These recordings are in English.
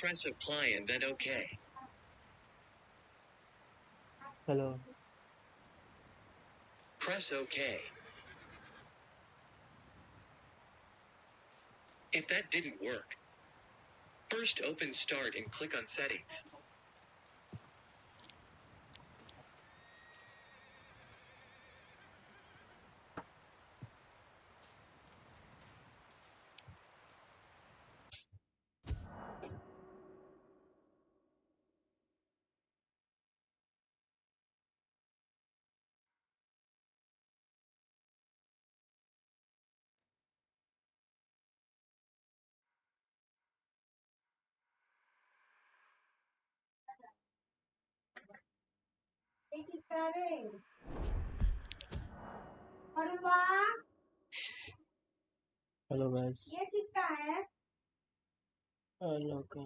Press apply and then OK. Hello. Press OK. If that didn't work, first open Start and click on Settings. Hello guys. Hello guys. Hello guys.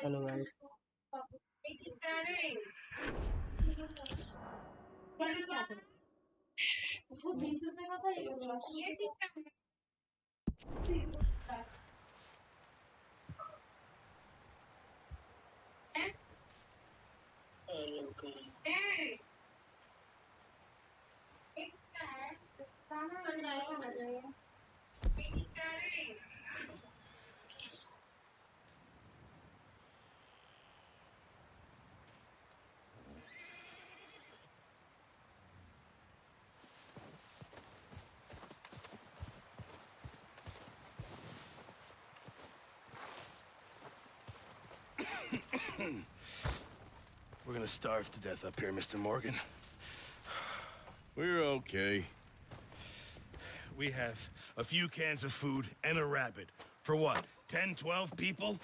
Hello guys. We're gonna starve to death up here, Mr. Morgan. We're okay. We have a few cans of food and a rabbit. For what, 10, 12 people?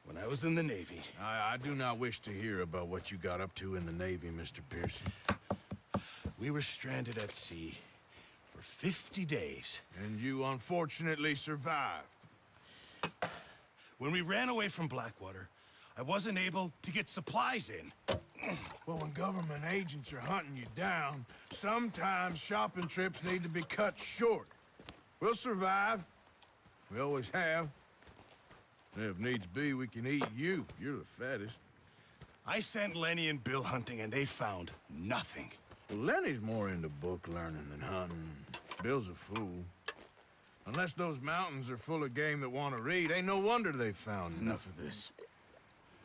When I was in the Navy... I do not wish to hear about what you got up to in the Navy, Mr. Pearson. We were stranded at sea for 50 days. And you unfortunately survived. When we ran away from Blackwater, I wasn't able to get supplies in. Well, when government agents are hunting you down, sometimes shopping trips need to be cut short. We'll survive. We always have. And if needs be, we can eat you. You're the fattest. I sent Lenny and Bill hunting, and they found nothing. Well, Lenny's more into book learning than hunting. Bill's a fool. Unless those mountains are full of game that want to read, ain't no wonder they found Enough of this.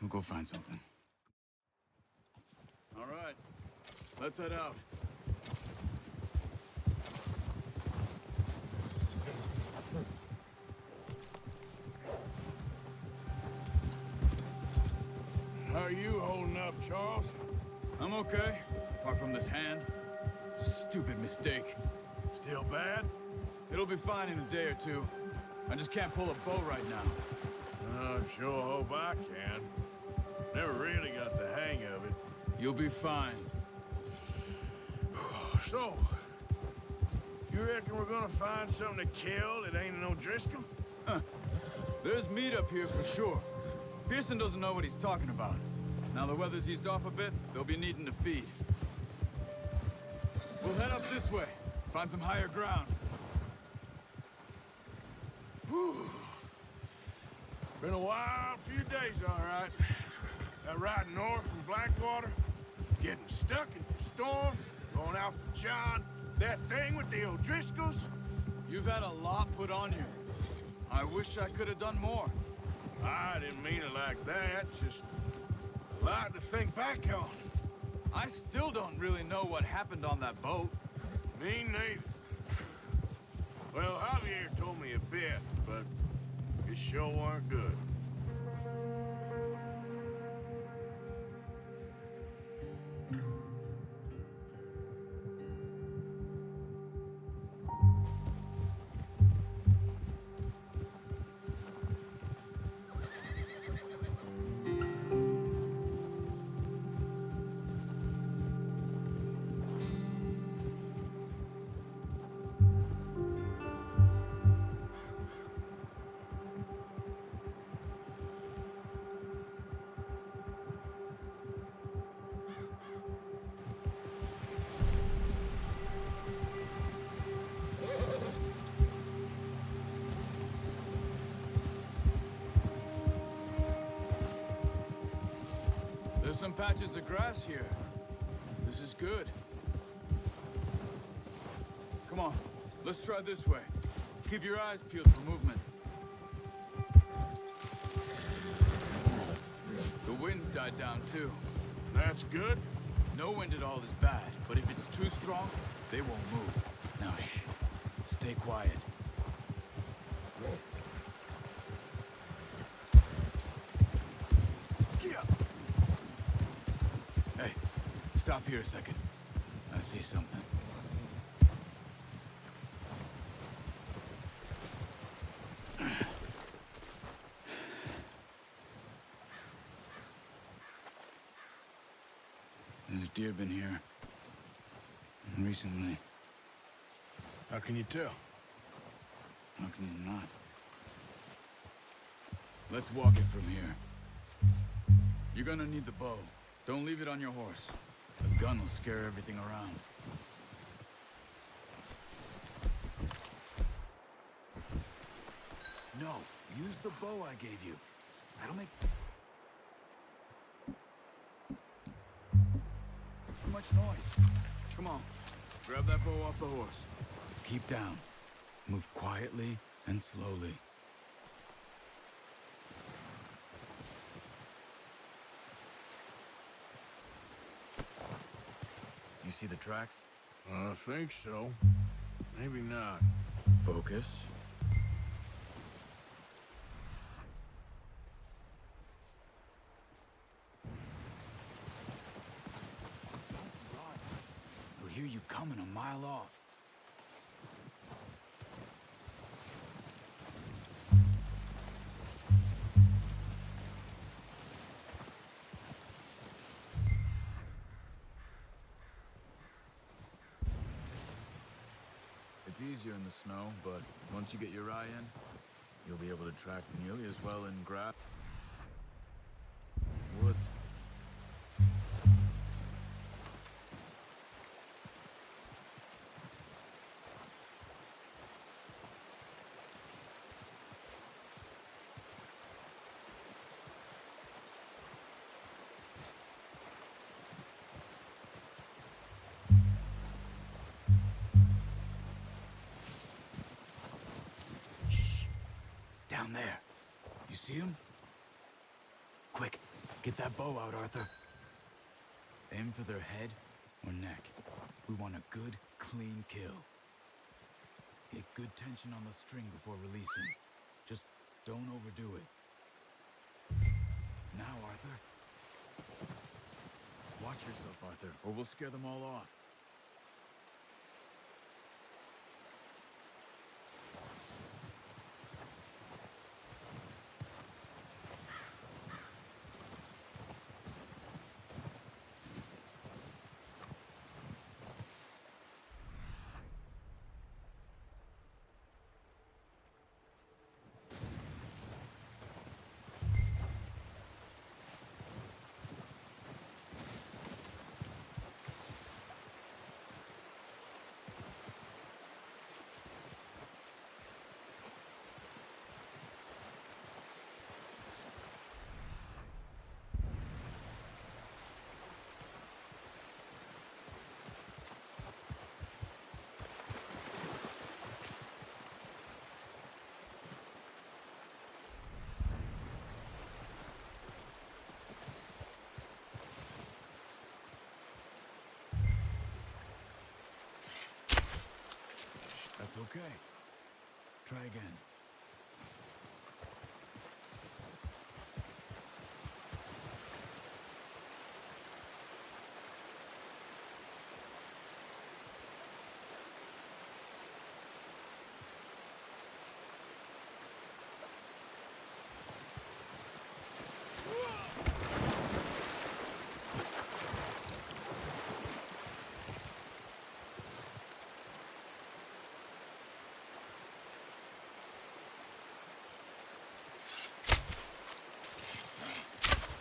We'll go find something. All right. Let's head out. How are you holding up, Charles? I'm okay, apart from this hand. Stupid mistake. Still bad? It'll be fine in a day or two. I just can't pull a bow right now. I sure hope I can. Never really got the hang of it. You'll be fine. So, you reckon we're gonna find something to kill that ain't no Driscoll? Huh. There's meat up here for sure. Pearson doesn't know what he's talking about. Now the weather's eased off a bit, they'll be needing to feed. We'll head up this way. Find some higher ground. Whew. Been a wild few days, all right. That ride north from Blackwater, getting stuck in the storm, going out for John, that thing with the O'Driscolls. You've had a lot put on you. I wish I could have done more. I didn't mean it like that, just a lot to think back on. I still don't really know what happened on that boat. Me neither. Well, Javier told me a bit, but it sure weren't good. some patches of grass here. This is good. Come on, let's try this way. Keep your eyes peeled for movement. The wind's died down too. That's good. No wind at all is bad, but if it's too strong, they won't move. Now shh, stay quiet. Hey, stop here a second. I see something. There's deer been here recently. How can you tell? How can you not? Let's walk it from here. You're gonna need the bow. Don't leave it on your horse. The gun will scare everything around. No, use the bow I gave you. That'll make too much noise. Come on, grab that bow off the horse. Keep down. Move quietly and slowly. You see the tracks? I think so. Maybe not. Focus. Don't run. They'll hear you coming a mile off. It's easier in the snow, but once you get your eye in, you'll be able to track nearly as well in grass. Woods. Down there. You see him? Quick, get that bow out, Arthur. Aim for their head or neck. We want a good, clean kill. Get good tension on the string before releasing. Just don't overdo it. Now, Arthur. Watch yourself, Arthur, or we'll scare them all off. That's okay. Try again.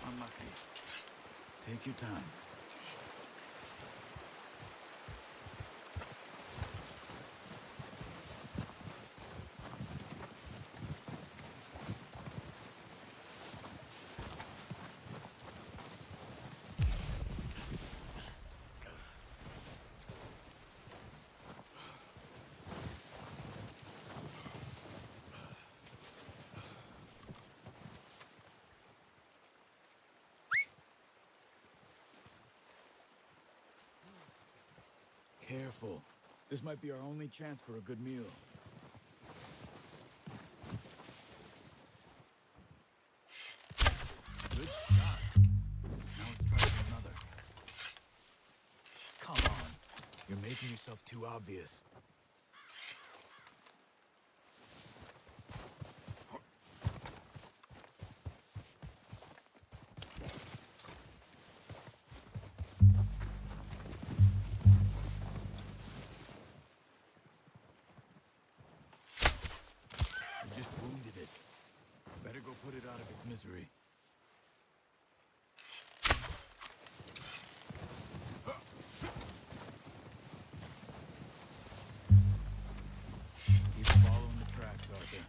Unlucky. Take your time. This might be our only chance for a good meal. Good shot. Now let's try for another. Come on. You're making yourself too obvious. You just wounded it. Better go put it out of its misery. Keep following the tracks, Arthur.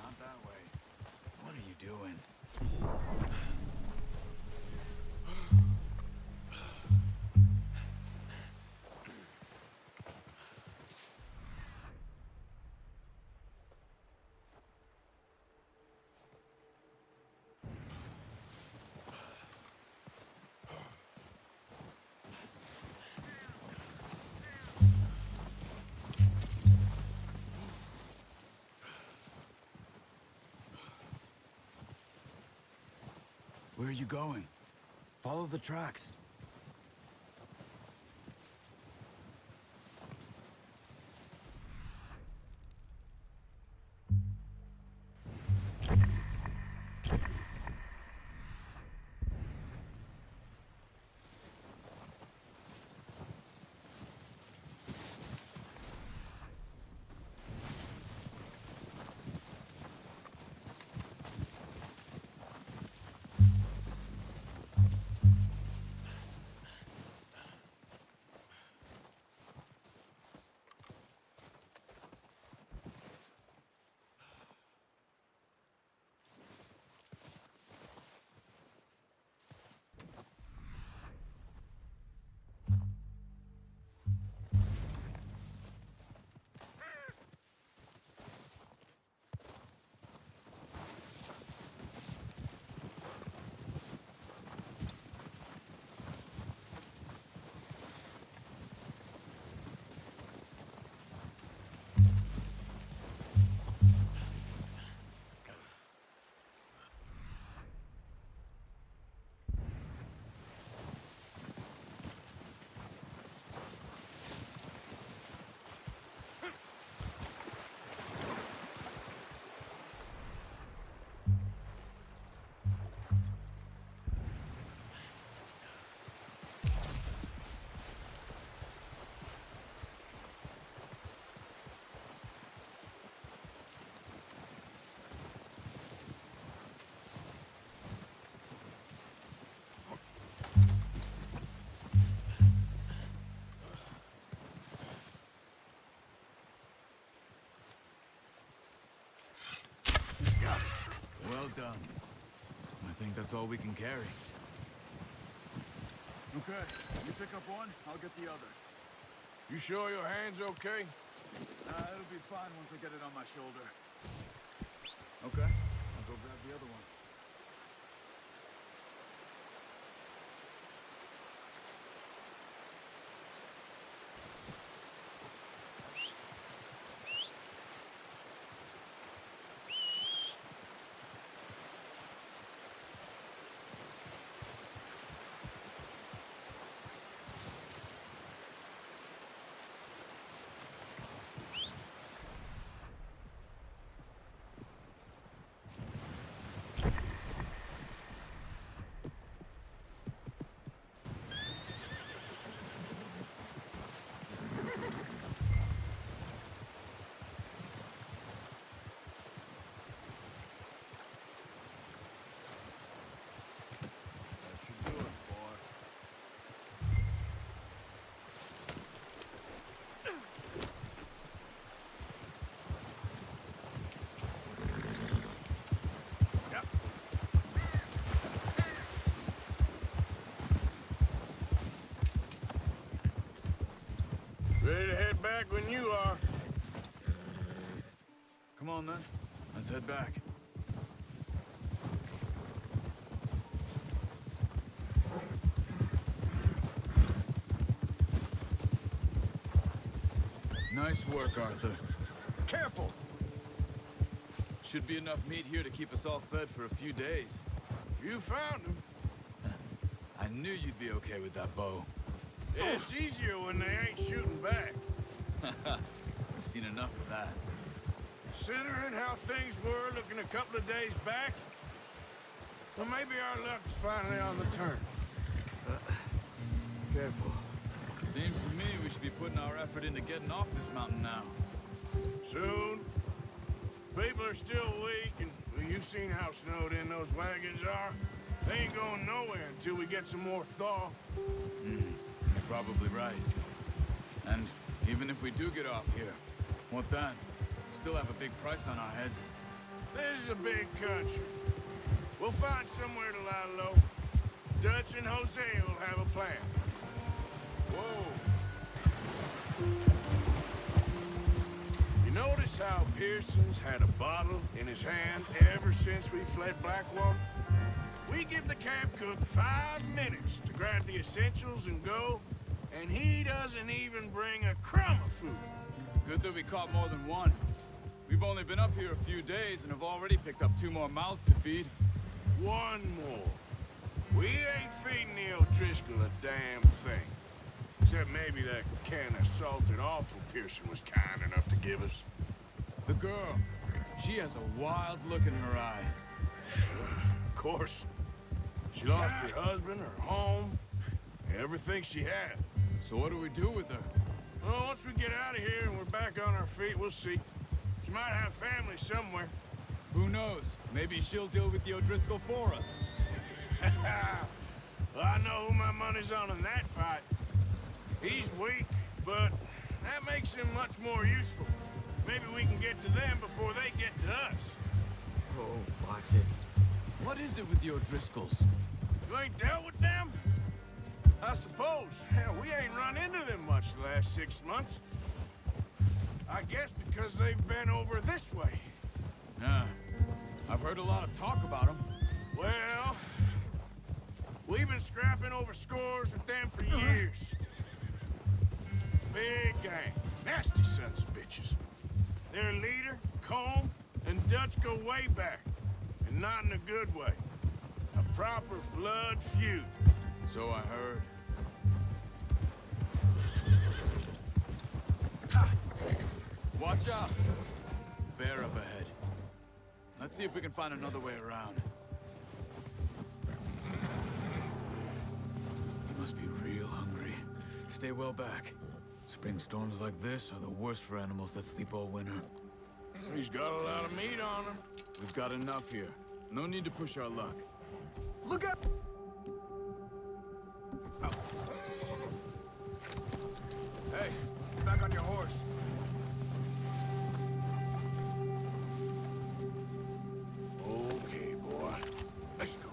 Not that way. What are you doing? Where are you going? Follow the tracks. Well done. I think that's all we can carry. Okay, you pick up one, I'll get the other. You sure your hand's okay? It'll be fine once I get it on my shoulder. Okay, I'll go grab the other one. back when you are. Come on, then. Let's head back. Nice work, Arthur. Careful! Should be enough meat here to keep us all fed for a few days. You found him. I knew you'd be okay with that bow. It's easier when they ain't shooting back. We've seen enough of that. Considering how things were looking a couple of days back, well, maybe our luck's finally on the turn. Careful. Seems to me we should be putting our effort into getting off this mountain now. Soon. People are still weak, and well, you've seen how snowed in those wagons are. They ain't going nowhere until we get some more thaw. You're probably right. And even if we do get off here, what then? We still have a big price on our heads. This is a big country. We'll find somewhere to lie low. Dutch and Jose will have a plan. Whoa. You notice how Pearson's had a bottle in his hand ever since we fled Blackwater? We give the camp cook 5 minutes to grab the essentials and go, and he doesn't even bring a crumb of food. Good that we caught more than one. We've only been up here a few days and have already picked up 2 more mouths to feed. One more. We ain't feeding the O'Driscoll a damn thing. Except maybe that can of salted offal Pearson was kind enough to give us. The girl, she has a wild look in her eye. Of course. She lost her husband, her home, everything she had. So what do we do with her? Well, once we get out of here and we're back on our feet, we'll see. She might have family somewhere. Who knows? Maybe she'll deal with the O'Driscoll for us. Well, I know who my money's on in that fight. He's weak, but that makes him much more useful. Maybe we can get to them before they get to us. Oh, watch it. What is it with the O'Driscolls? You ain't dealt with them? I suppose. Hell, we ain't run into them much the last 6 months. I guess because they've been over this way. Yeah. I've heard a lot of talk about them. Well, we've been scrapping over scores with them for years. Big gang. Nasty sons of bitches. Their leader, Combe, and Dutch go way back. And not in a good way. A proper blood feud. So I heard. Watch out! Bear up ahead. Let's see if we can find another way around. You must be real hungry. Stay well back. Spring storms like this are the worst for animals that sleep all winter. He's got a lot of meat on him. We've got enough here. No need to push our luck. Look out! Oh. Hey, back on your horse. Okay, boy. Let's go.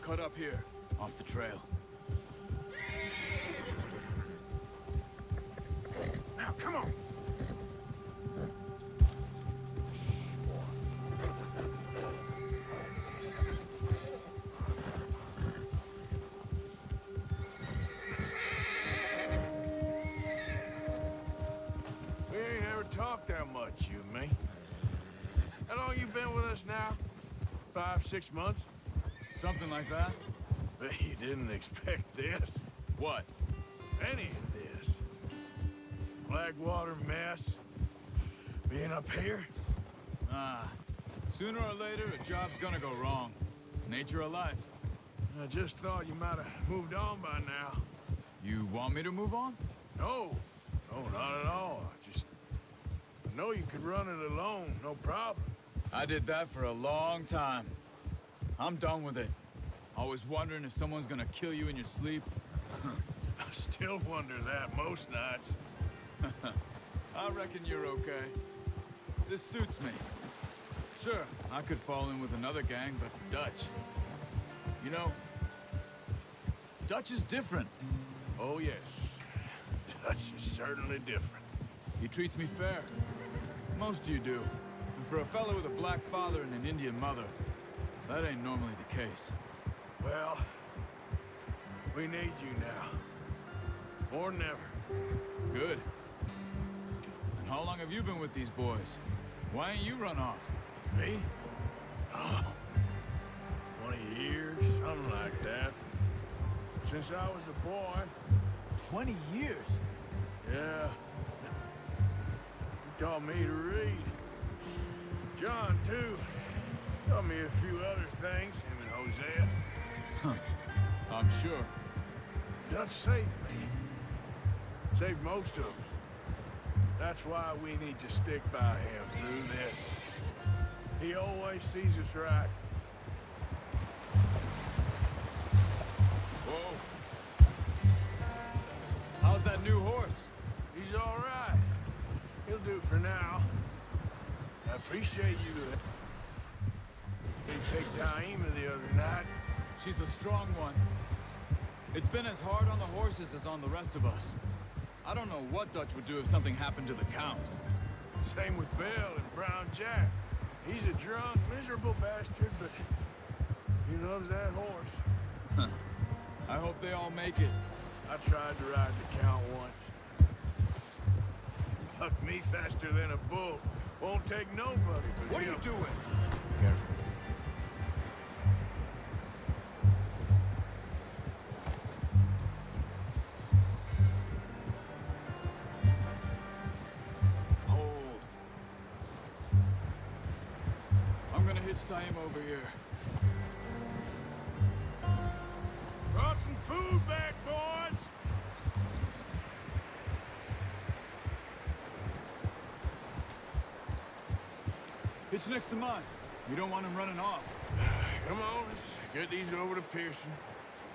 Cut up here, off the trail. Now, come on. We ain't ever talked that much, you and me. How long you been with us now? 5, 6 months? Something like that? Bet you didn't expect this. What? Any of this. Blackwater mess. Being up here? Ah, sooner or later, a job's gonna go wrong. Nature of life. I just thought you might have moved on by now. You want me to move on? No. No, not at all. I know you could run it alone, no problem. I did that for a long time. I'm done with it. Always wondering if someone's gonna kill you in your sleep. I still wonder that most nights. I reckon you're okay. This suits me. Sure, I could fall in with another gang, but Dutch. You know, Dutch is different. Oh, yes. Dutch is certainly different. He treats me fair. Most of you do. And for a fellow with a black father and an Indian mother, that ain't normally the case. Well, we need you now. More than ever. Good. And how long have you been with these boys? Why ain't you run off? Me? Oh, 20 years, something like that. Since I was a boy. 20 years? Yeah. He taught me to read. John, too. Taught me a few other things, him and Hosea. I'm sure. Dutch saved me. Saved most of us. That's why we need to stick by him through this. He always sees us right. Whoa. How's that new horse? He's all right. He'll do for now. I appreciate you. Didn't take Taima the other night. She's a strong one. It's been as hard on the horses as on the rest of us. I don't know what Dutch would do if something happened to the Count. Same with Bill and Brown Jack. He's a drunk, miserable bastard, but he loves that horse. I hope they all make it. I tried to ride the Count once. Hucked me faster than a bull. Won't take nobody but What are him. you doing? Careful. Hold. I'm gonna hitch tie him over here. Brought some food back, boys! Hitch next to mine. You don't want him running off. Come on, let's get these over to Pearson.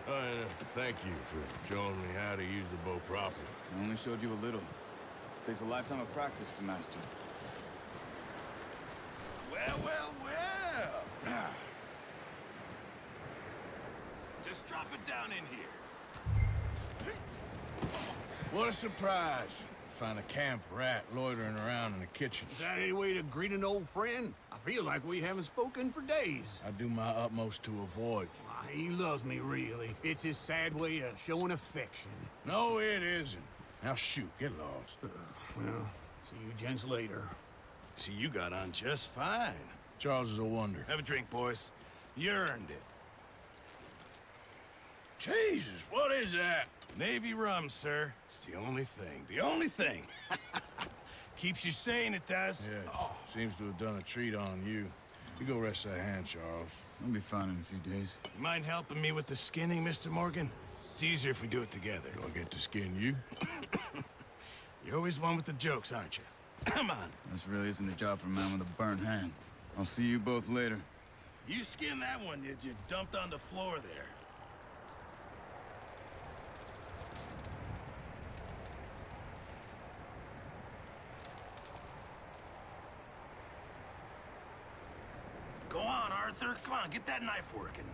Oh, and thank you for showing me how to use the bow properly. I only showed you a little. Takes a lifetime of practice to master. Well, well, well! Just drop it down in here. What a surprise. Find a camp rat loitering around in the kitchen. Is that any way to greet an old friend? I feel like we haven't spoken for days. I do my utmost to avoid you. Why, he loves me, really. It's his sad way of showing affection. No, it isn't. Now shoot, get lost. Well, see you gents later. See, you got on just fine. Charles is a wonder. Have a drink, boys. You earned it. Jesus, what is that? Navy rum, sir. It's the only thing. The only thing. Keeps you sane, it does. Yes, seems to have done a treat on you. You go rest that hand, Charles. I'll be fine in a few days. You mind helping me with the skinning, Mr. Morgan? It's easier if we do it together. Do I get to skin you? You're always one with the jokes, aren't you? Come on. This really isn't a job for a man with a burnt hand. I'll see you both later. You skinned that one that you dumped on the floor there. Go on, Arthur. Come on, get that knife working.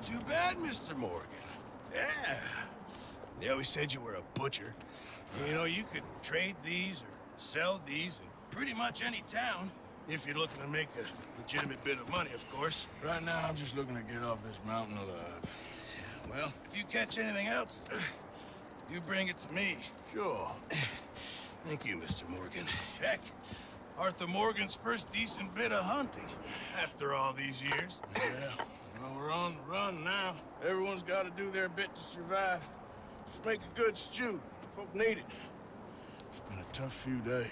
too bad, Mr. Morgan. Yeah. They always said you were a butcher. You know, you could trade these or sell these in pretty much any town, if you're looking to make a legitimate bit of money, of course. Right now, I'm just looking to get off this mountain alive. Well, if you catch anything else, you bring it to me. Sure. Thank you, Mr. Morgan. Heck, Arthur Morgan's first decent bit of hunting after all these years. Yeah. Well, we're on the run now. Everyone's got to do their bit to survive. Just make a good stew. Folk need it. It's been a tough few days.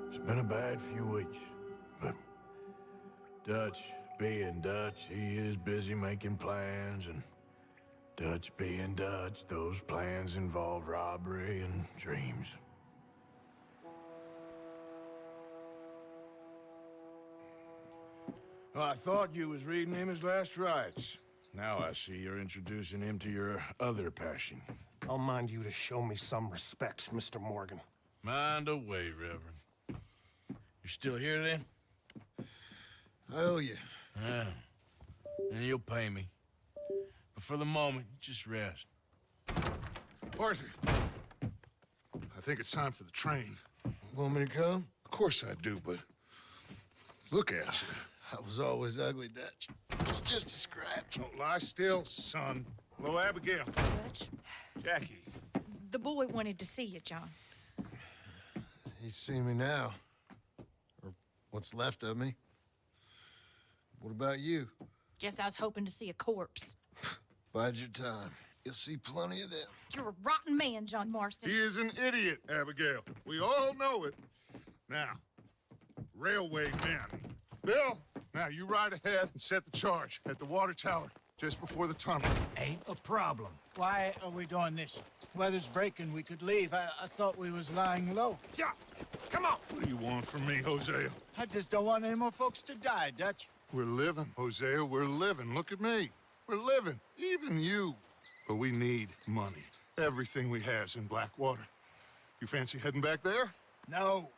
It's been a bad few weeks, but Dutch being Dutch, he is busy making plans, and Dutch being Dutch, those plans involve robbery and dreams. Well, I thought you was reading him his last rites. Now I see you're introducing him to your other passion. I'll mind you to show me some respect, Mr. Morgan. Mind away, Reverend. You still here, then? I owe you. Yeah. And you'll pay me. But for the moment, just rest. Arthur, I think it's time for the train. Want me to come? Of course I do, but look at you. I was always ugly, Dutch. It's just a scratch. Don't lie still, son. Hello, Abigail. Dutch, Jackie. the boy wanted to see you, John. He's seen me now. Or what's left of me. What about you? Guess I was hoping to see a corpse. Bide your time. You'll see plenty of them. You're a rotten man, John Marston. He is an idiot, Abigail. We all know it. Now, railway men. Bill, now you ride ahead and set the charge at the water tower just before the tunnel. Ain't a problem. Why are we doing this? Weather's breaking. We could leave. I thought we was lying low. Yeah, come on. What do you want from me, Hosea? I just don't want any more folks to die, Dutch. We're living, Hosea. We're living. Look at me. We're living. Even you. But we need money. Everything we has in Blackwater. You fancy heading back there? No.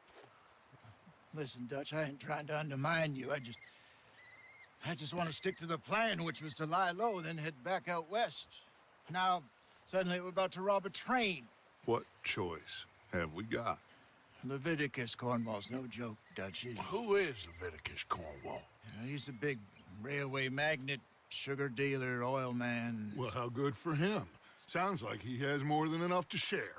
Listen, Dutch, I ain't trying to undermine you. I just want to stick to the plan, which was to lie low, then head back out west. Now, suddenly we're about to rob a train. What choice have we got? Leviticus Cornwall's no joke, Dutch. Who is Leviticus Cornwall? He's a big railway magnate, sugar dealer, oil man. Well, how good for him. Sounds like he has more than enough to share.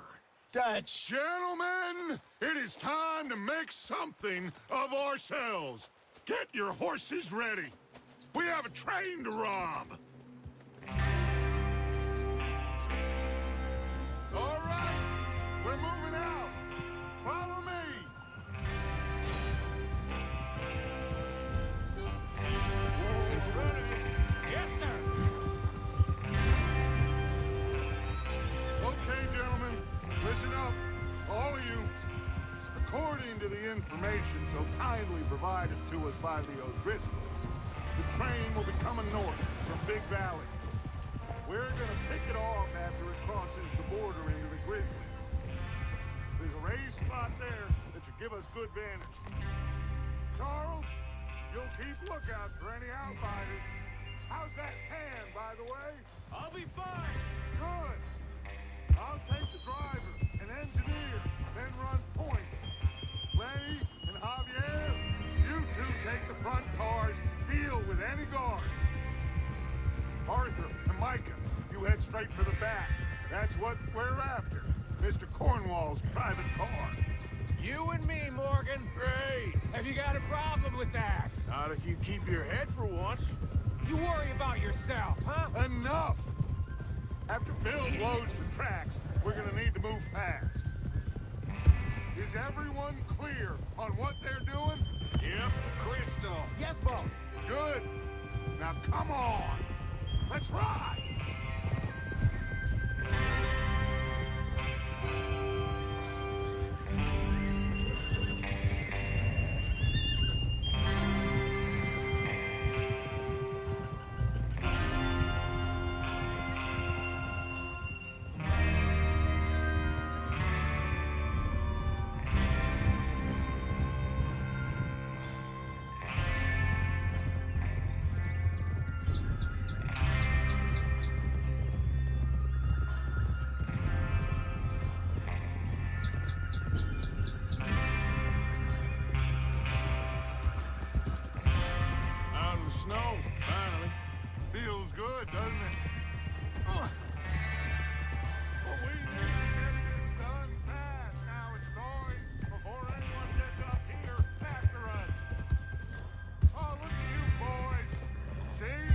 Dutch! Gentlemen, it is time to make something of ourselves. Get your horses ready. We have a train to rob. All right, we're moving out. Follow me. In front of you. Yes, sir! Okay, gentlemen, listen up, all of you. According to the information so kindly provided to us by the O'Driscolls, the train will be coming north from Big Valley. We're gonna pick it off after it crosses the border into the Grizzlies. There's a raised spot there that should give us good vantage. Charles, you'll keep lookout for any outsiders. How's that can, by the way? I'll be fine. Good. I'll take the driver and engineer, then run point. Lenny and Javier, you two take the front cars, deal with any guards. Arthur and Micah, you head straight for the back. That's what we're after. Mr. Cornwall's private car. You and me, Morgan. Great. Have you got a problem with that? Not if you keep your head for once. You worry about yourself, huh? Enough! After Bill loads the tracks, we're gonna need to move fast. Is everyone clear on what they're doing? Yep. Crystal. Yes, boss. Good. Now come on. Let's ride. snow, finally. Feels good, doesn't it? Well, we need to get this done fast. Now it's thawing before anyone gets up here after us. Oh, look at you boys. See?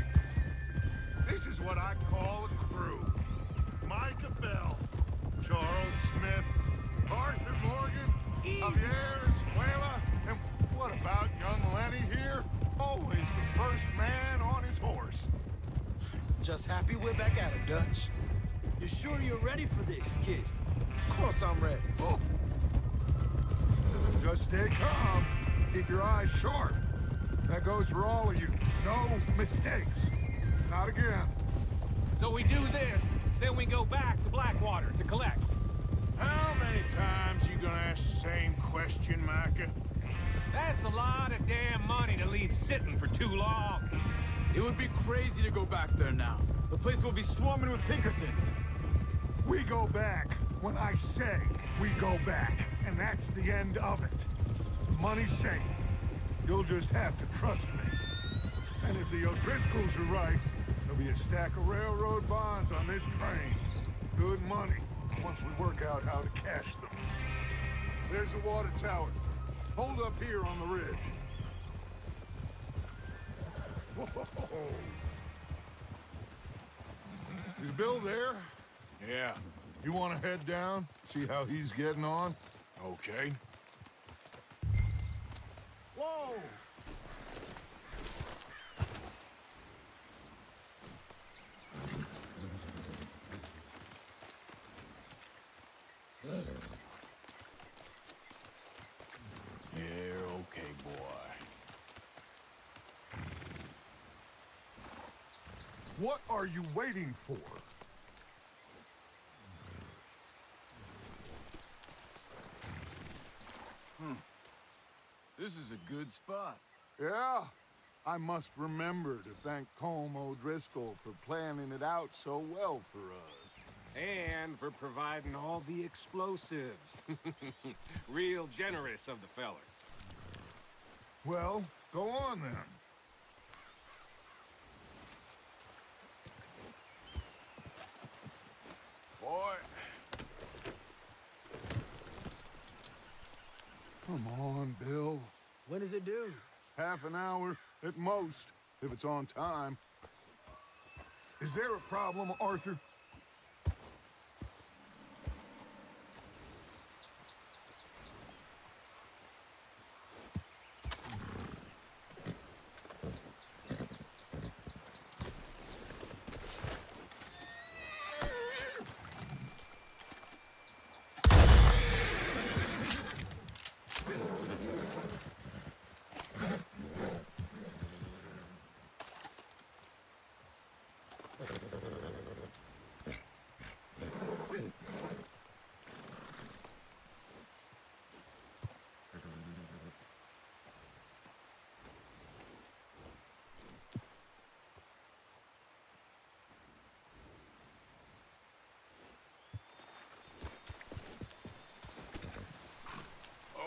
This is what I call a crew. Micah Bell, Charles Smith, Arthur Morgan, Javier Escuela, and what about young Lenny here? Always the first man on his horse. Just happy we're back at it, Dutch. You sure you're ready for this, kid? Of course I'm ready. Oh. Just stay calm. Keep your eyes sharp. That goes for all of you. No mistakes. Not again. So we do this, then we go back to Blackwater to collect. How many times you gonna ask the same question, Micah? That's a lot of damn money to leave sitting for too long. It would be crazy to go back there now. The place will be swarming with Pinkertons. We go back when I say we go back, and that's the end of it. Money's safe. You'll just have to trust me. And if the O'Driscolls are right, there'll be a stack of railroad bonds on this train. Good money, once we work out how to cash them. There's the water tower. Hold up here on the ridge. Whoa. Is Bill there? Yeah. You want to head down, see how he's getting on? Okay. Whoa! Yeah, okay, boy. What are you waiting for? This is a good spot. Yeah, I must remember to thank Colm O'Driscoll for planning it out so well for us. And for providing all the explosives. Real generous of the feller. Well, go on then. Boy. Come on, Bill. When does it due? Half an hour at most, if it's on time. Is there a problem, Arthur?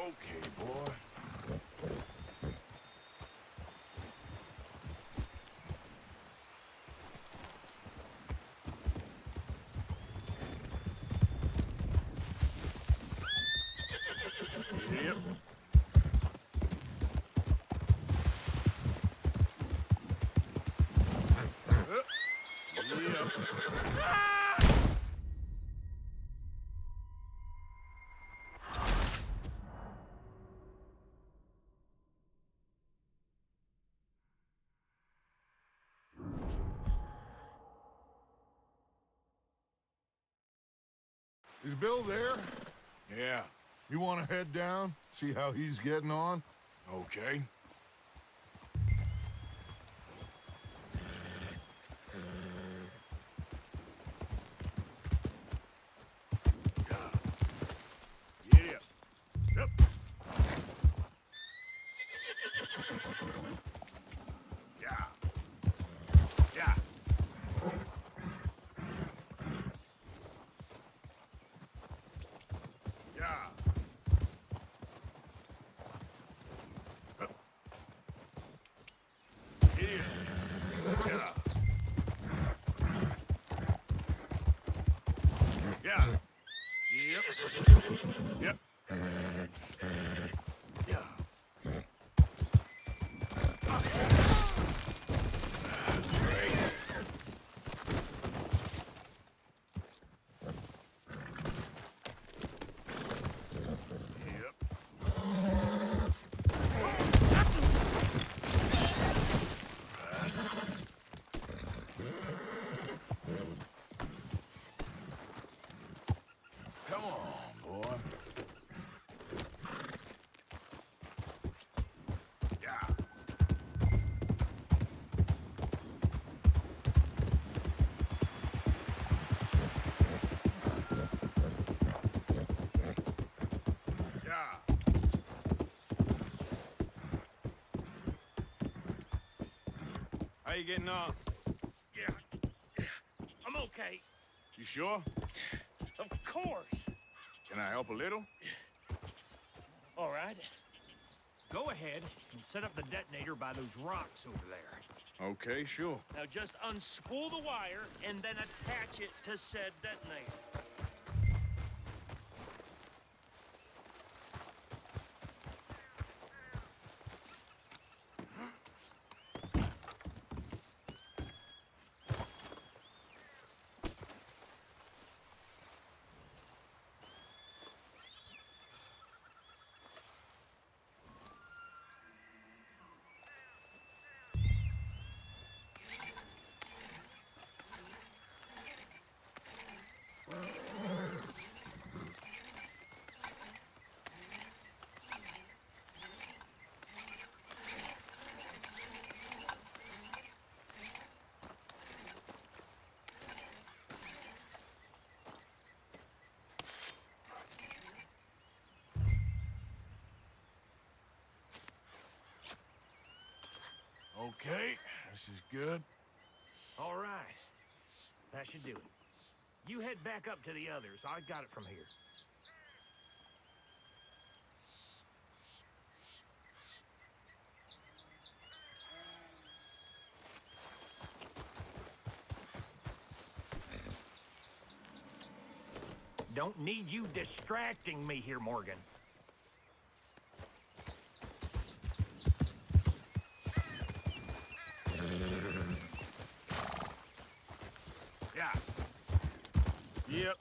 Okay, boy. Yep. Yep. Is Bill there? Yeah. You want to head down, see how he's getting on? Okay. Yeah. Yep. Yeah. Yeah. Yeah. Hup. Yeah. Come on, boy. Yeah. Yeah. How you getting on? Yeah. I'm okay. You sure? Of course. Can I help a little? All right. Go ahead and set up the detonator by those rocks over there. Okay, sure. Now just unspool the wire and then attach it to said detonator. Okay, this is good. All right. That should do it. You head back up to the others. I got it from here. Don't need you distracting me here, Morgan. Yeah. Yep.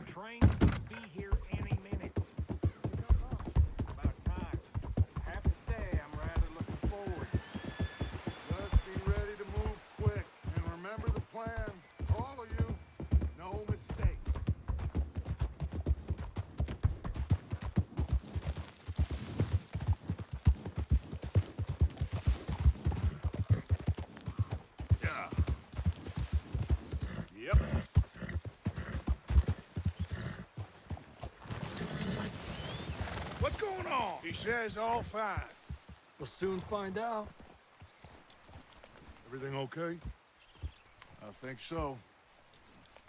Train will be here any minute. About time. I have to say, I'm rather looking forward. Just be ready to move quick. And remember the plan. All of you. No mistakes. Yeah. Yep. What's going on? He says all fine. We'll soon find out. Everything okay? I think so.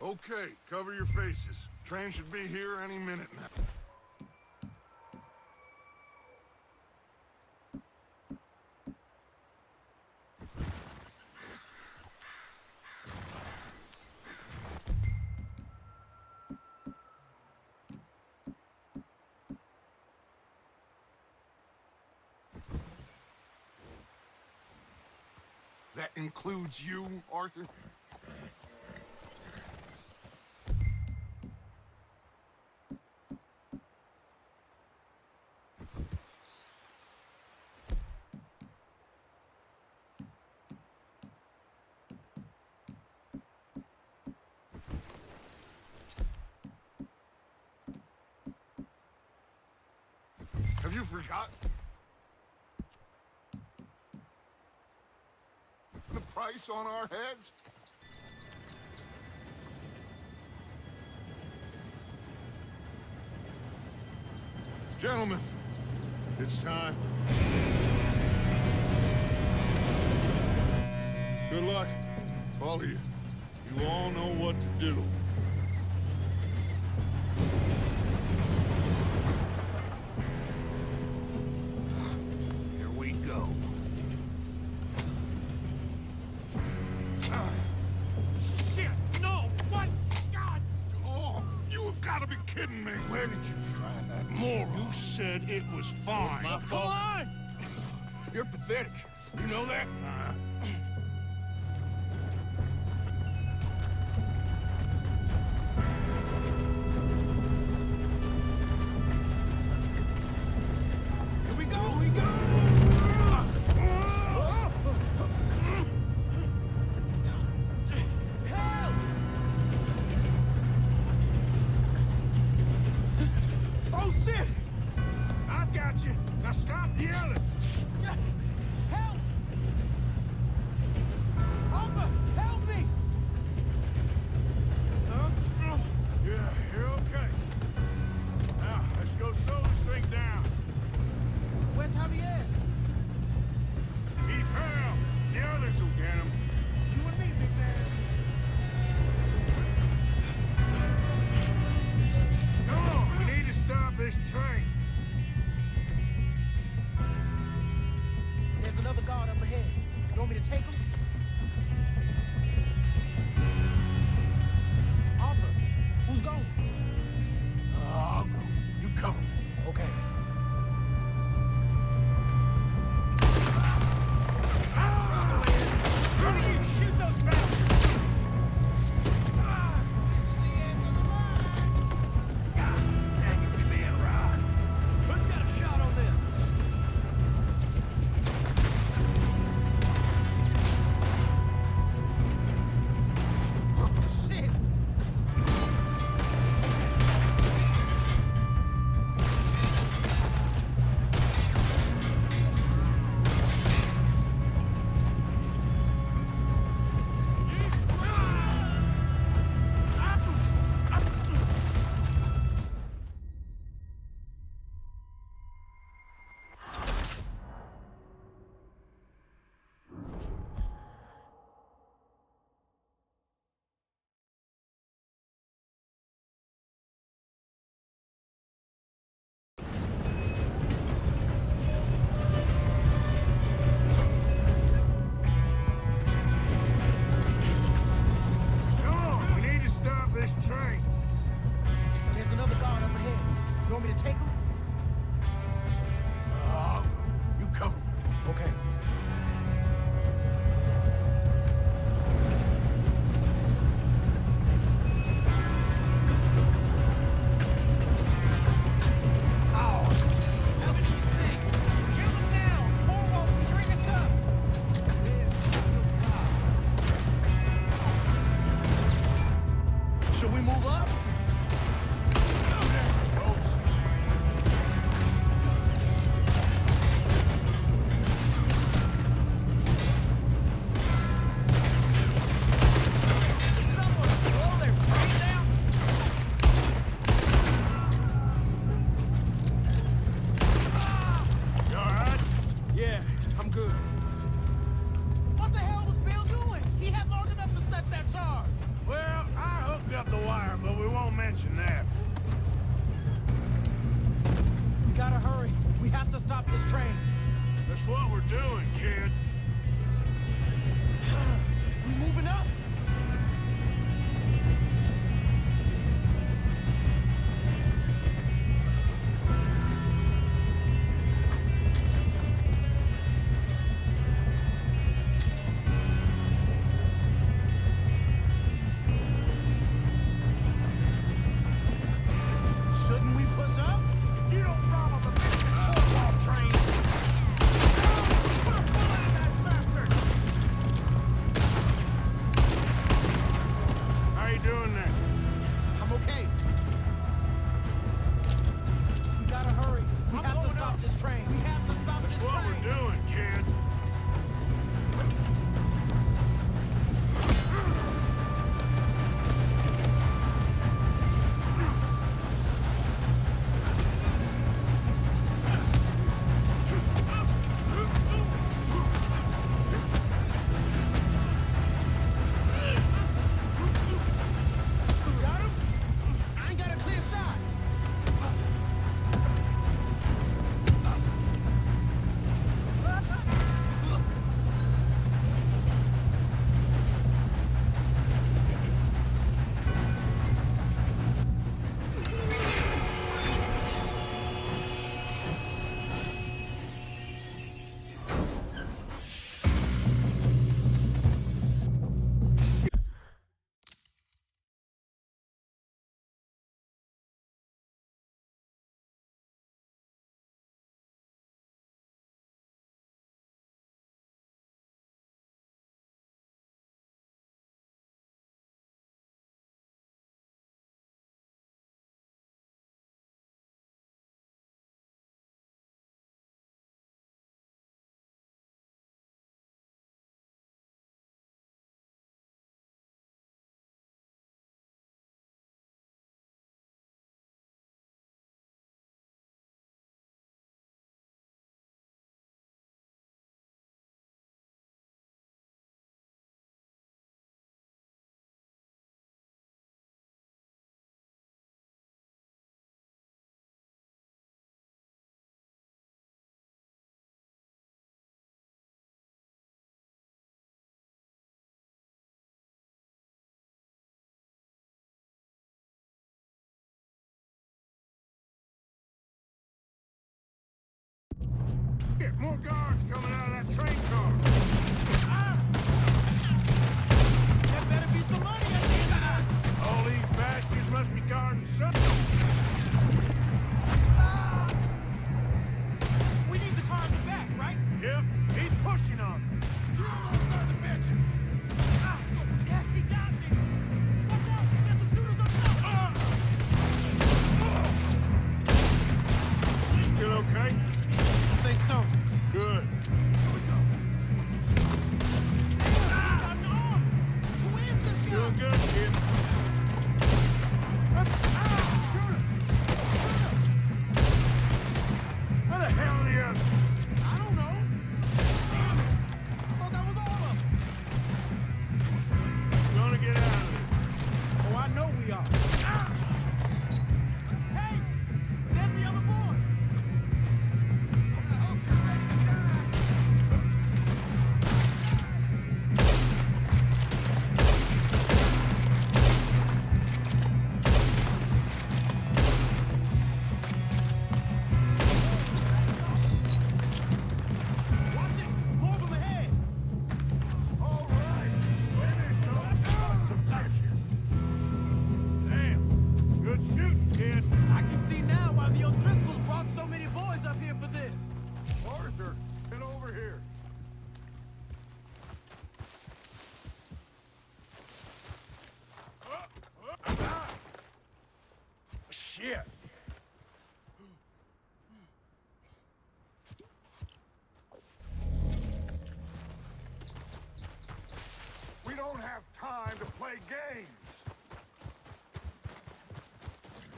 Okay, cover your faces. Train should be here any minute now. That includes you, Arthur? Have you forgotten? The price on our heads? Gentlemen, it's time. Good luck, all of you. You all know what to do. Here we go. Shit, no! kidding me? Where did you find that moron? You said it was fine. My fault. Come on! You're pathetic. You know that? Here we go! Here we go! Help! Oh, shit! I've got you. Now stop yelling. Help! Arthur, help me! Yeah, you're okay. Now, let's go slow this thing down. Where's Javier? He fell. The others will get him. You and me, big man. Come on, we need to stop this train. There's another guard up ahead. You want me to take him? Arthur, who's going? I'll go. You cover me. Okay. Why do you shoot those bastards? Who's got a shot on this? Shit! Come on, we need to stop this train. There's another guard up ahead. You want me to take him? I'll go. You cover me. Okay. Kill them now! Tor won't string us up! Should we move up? Folks. Someone blow their brains out! You all right? Yeah, I'm good. What the hell was Bill doing? He had long enough to set that charge. Well, I hooked up the wire, but we won't mention that. We gotta hurry. We have to stop this train. That's what we're doing, kid. We moving up? Shouldn't we push up? You don't promise a bitch train! Put a bullet in that bastard! More guards coming out of that train car. There better be some money at the end of this. All these bastards must be guarding something. We need the car in the back, right? Yep, keep pushing on them. Through those sons of bitches. Yes, he got me. Watch out, there's some shooters up top. You still okay? I think so. Good. Here we go. He's got an arm. Who is this guy? Doing good, kid. Shooter! Where the hell are the others? I don't know. Damn it. I thought that was all of them. Gonna get out of this. Oh, I know we are. Hey! There's the other boy! Watch it! More of them ahead! All right, finish those sons of bitches. Damn. Good shooting, kid. I can see now why the O'Driscolls brought so many boys up here for this. Arthur, get over here. Shit. We don't have time to play games.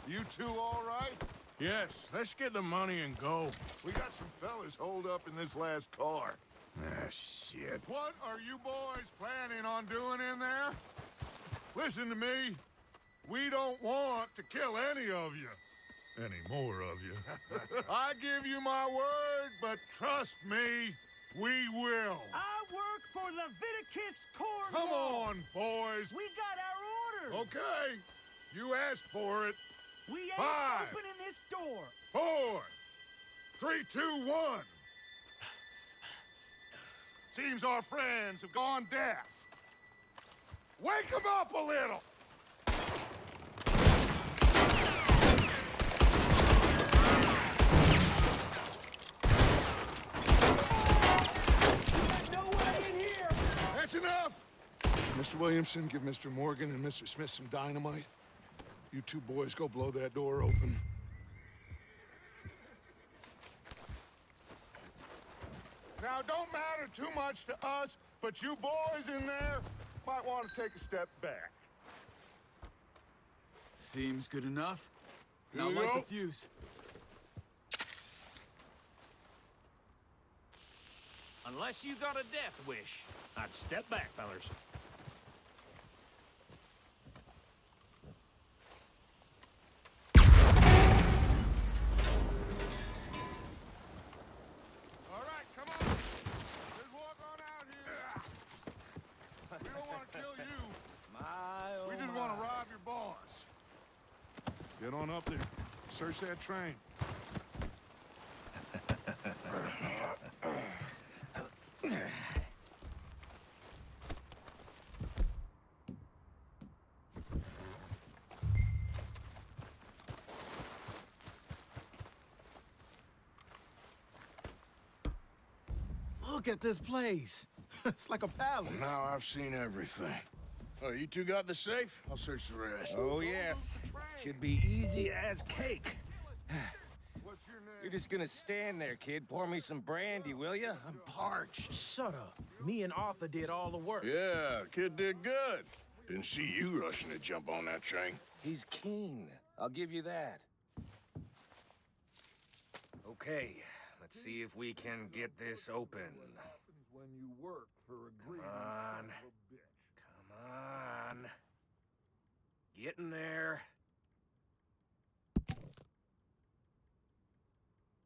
You two all right? Yes, let's get the money and go. We got some fellas holed up in this last car. Ah, shit. What are you boys planning on doing in there? Listen to me. We don't want to kill any of you. Any more of you. I give you my word, but trust me, we will. I work for Leviticus Cornwall. Come on, boys. We got our orders. Okay. You asked for it. We ain't 5, opening this door. 4, 3, 2, 1. Seems our friends have gone deaf. Wake them up a little. No way in here! That's enough. Mr. Williamson, give Mr. Morgan and Mr. Smith some dynamite. You two boys go blow that door open. Now, don't matter too much to us, but you boys in there might want to take a step back. Seems good enough. Now you light go. the fuse. Unless you got a death wish, I'd step back, fellers. All right, come on. Let's walk on out here. We don't want to kill you. We just want to rob your boss. Get on up there. Search that train. Look at this place. It's like a palace. Now I've seen everything. Oh, you two got the safe? I'll search the rest. Oh, yes. Should be easy as cake. What's your name? You're just gonna stand there, kid. Pour me some brandy, will ya? I'm parched. Shut up. Me and Arthur did all the work. Yeah, kid did good. Didn't see you rushing to jump on that train. He's keen. I'll give you that. Okay, let's see if we can get this open. When you work for a greedy on. son of a bitch. Come on. Get in there.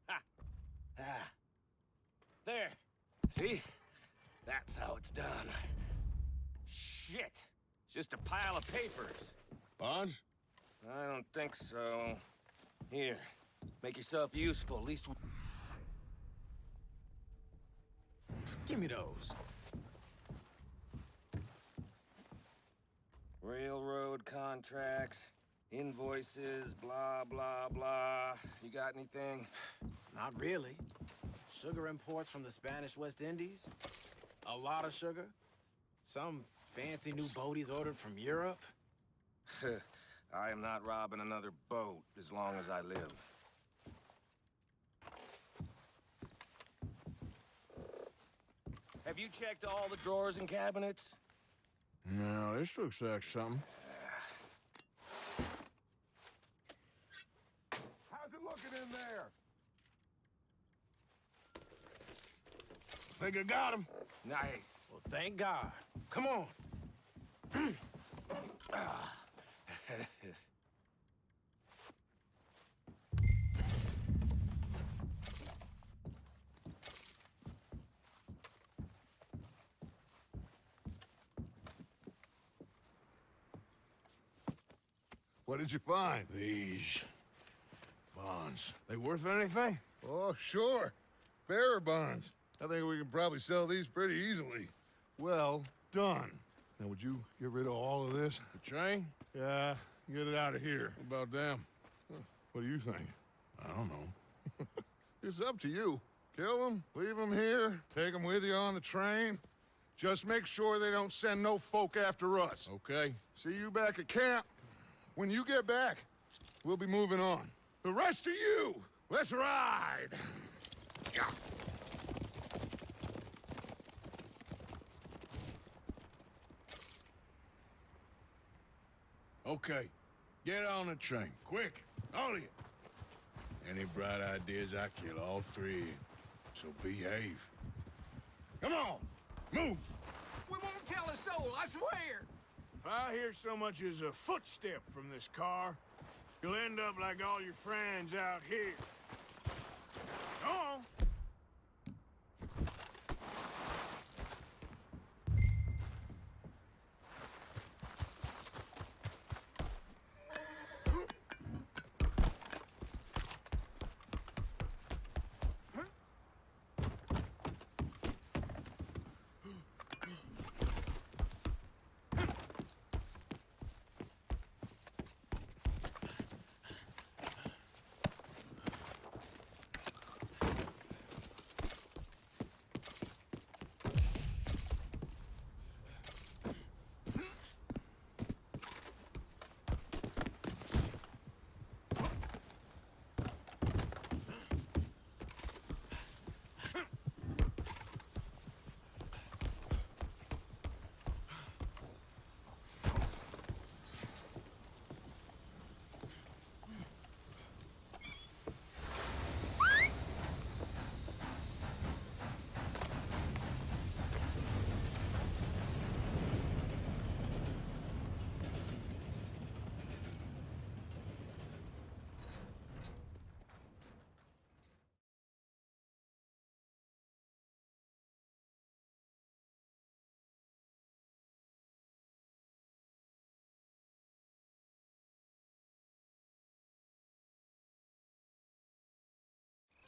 Ha! Ah. There. See? That's how it's done. Shit. It's just a pile of papers. Bonds? I don't think so. Here. Make yourself useful. At least Give me those. Railroad contracts, invoices, blah, blah, blah. You got anything? Not really. Sugar imports from the Spanish West Indies. A lot of sugar. Some fancy new boat he's ordered from Europe. I am not robbing another boat as long as I live. Have you checked all the drawers and cabinets? No, this looks like something. How's it looking in there? Think I got him. Nice. Well, thank God. Come on. What did you find? These bonds. They worth anything? Oh, sure. Bearer bonds. I think we can probably sell these pretty easily. Well done. Now, would you get rid of all of this? The train? Yeah, get it out of here. What about them? What do you think? I don't know. It's up to you. Kill them, leave them here, take them with you on the train. Just make sure they don't send no folk after us. Okay. See you back at camp. When you get back, we'll be moving on. The rest of you, let's ride! Yeah. Okay. Get on the train. Quick. All of you. Any bright ideas, I kill all three of you. So behave. Come on! Move! We won't tell a soul, I swear. If I hear so much as a footstep from this car, you'll end up like all your friends out here. Go on!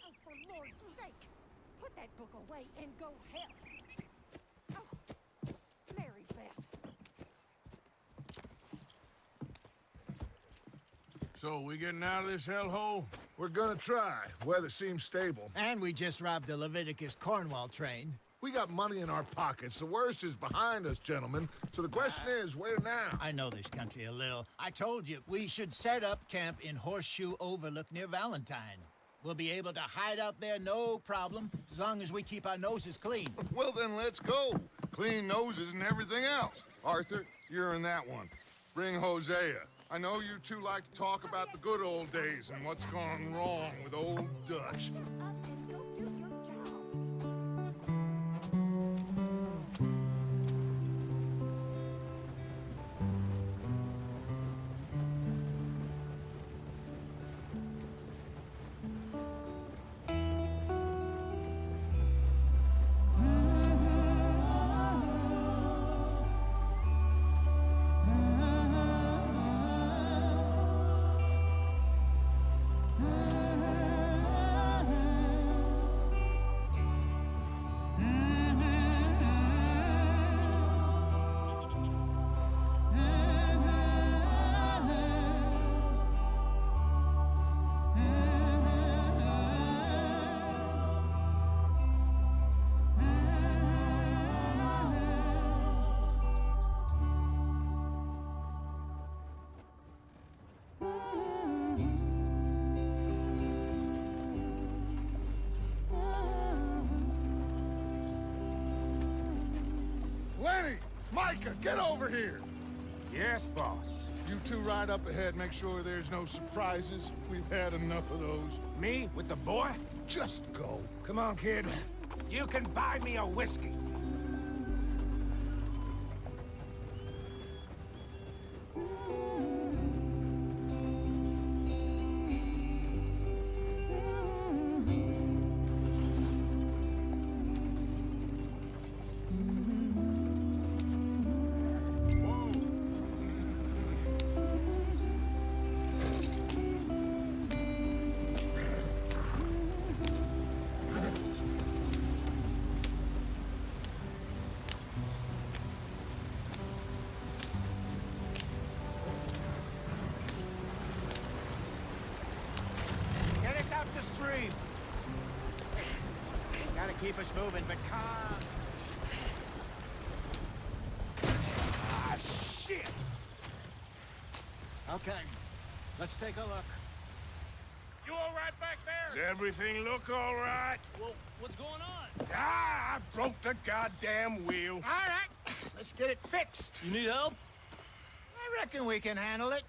Oh, for Lord's sake! Put that book away and go help! Oh, Mary Beth. So, we getting out of this hellhole? We're gonna try. Weather seems stable. And we just robbed the Leviticus Cornwall train. We got money in our pockets. The worst is behind us, gentlemen. So the question is, where now? I know this country a little. I told you, we should set up camp in Horseshoe Overlook near Valentine. We'll be able to hide out there, no problem, as long as we keep our noses clean. Well, then let's go. Clean noses and everything else. Arthur, you're in that one. Bring Hosea. I know you two like to talk about the good old days and what's gone wrong with old Dutch. Micah, get over here! Yes, boss. You two ride up ahead, make sure there's no surprises. We've had enough of those. Me with the boy? Just go. Come on, kid. You can buy me a whiskey. Get us out the stream. Gotta keep us moving, but calm. Ah, shit! Okay, let's take a look. You all right back Does there? everything look all right? Well, what's going on? Ah, I broke the goddamn wheel. All right, let's get it fixed. You need help? I reckon we can handle it.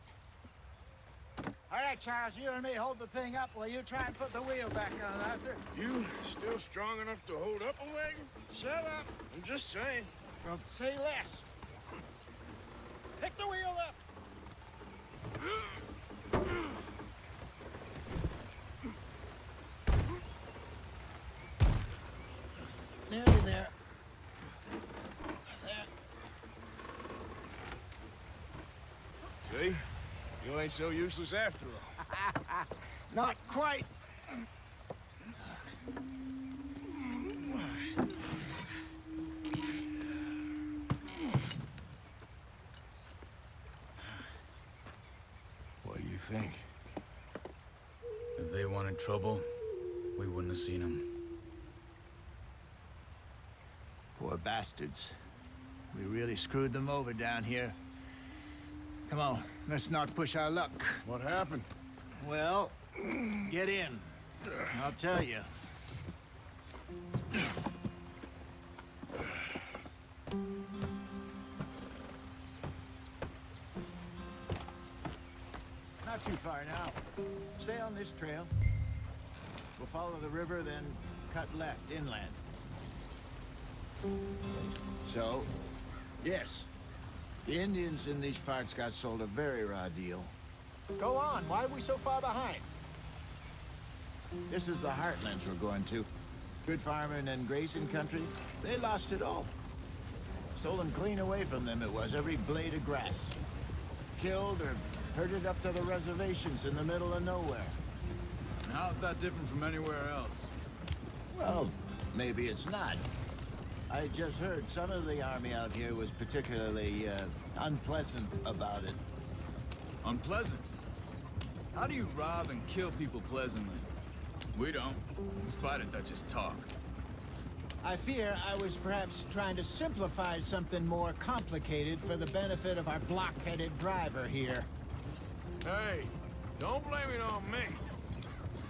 All right, Charles, you and me hold the thing up while you try and put the wheel back on, Arthur. You still strong enough to hold up a wagon? Shut up. I'm just saying. Well, say less. Pick the wheel up. Nearly there. See? You ain't so useless after all. Not quite. What do you think? If they wanted trouble, we wouldn't have seen them. Poor bastards. We really screwed them over down here. Come on, let's not push our luck. What happened? Well, get in. I'll tell you. Not too far now. Stay on this trail. We'll follow the river, then cut left inland. So, yes, the Indians in these parts got sold a very raw deal. Go on, why are we so far behind? This is the heartlands we're going to. Good farming and grazing country, they lost it all. Stolen clean away from them it was, every blade of grass. Killed or herded up to the reservations in the middle of nowhere. And how's that different from anywhere else? Well, maybe it's not. I just heard some of the army out here was particularly, unpleasant about it. Unpleasant? How do you rob and kill people pleasantly? We don't, in spite of Dutch's talk. I fear I was perhaps trying to simplify something more complicated for the benefit of our block-headed driver here. Hey, don't blame it on me.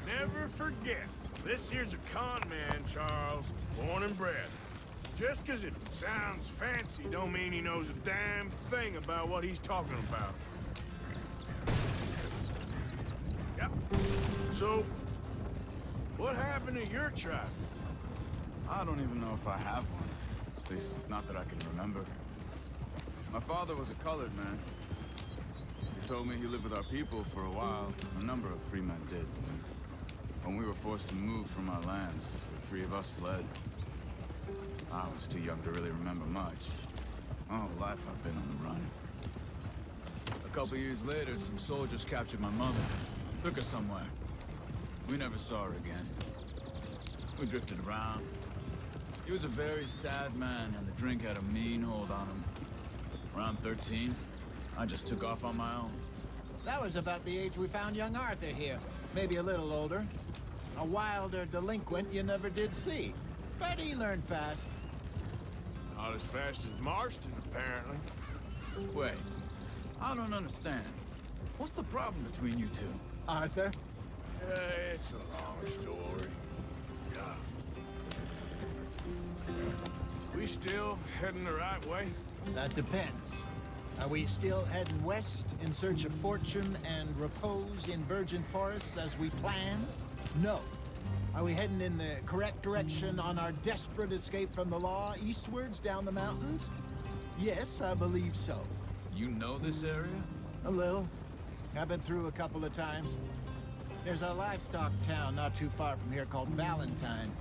Never forget, this here's a con man, Charles, born and bred. Just 'cause it sounds fancy don't mean he knows a damn thing about what he's talking about. Yep. So, what happened to your tribe? I don't even know if I have one. At least, not that I can remember. My father was a colored man. He told me he lived with our people for a while. A number of free men did. When we were forced to move from our lands, the three of us fled. I was too young to really remember much. My whole life I've been on the run. A couple years later, some soldiers captured my mother. Took her somewhere. We never saw her again. We drifted around. He was a very sad man, and the drink had a mean hold on him. Around 13, I just took off on my own. That was about the age we found young Arthur here. Maybe a little older. A wilder delinquent you never did see. But he learned fast. Not as fast as Marston, apparently. Wait, I don't understand. What's the problem between you two? Arthur? It's a long story. Yeah. We still heading the right way? That depends. Are we still heading west in search of fortune and repose in virgin forests as we planned? No. Are we heading in the correct direction on our desperate escape from the law eastwards down the mountains? Yes, I believe so. You know this area? A little. I've been through a couple of times. There's a livestock town not too far from here called Valentine.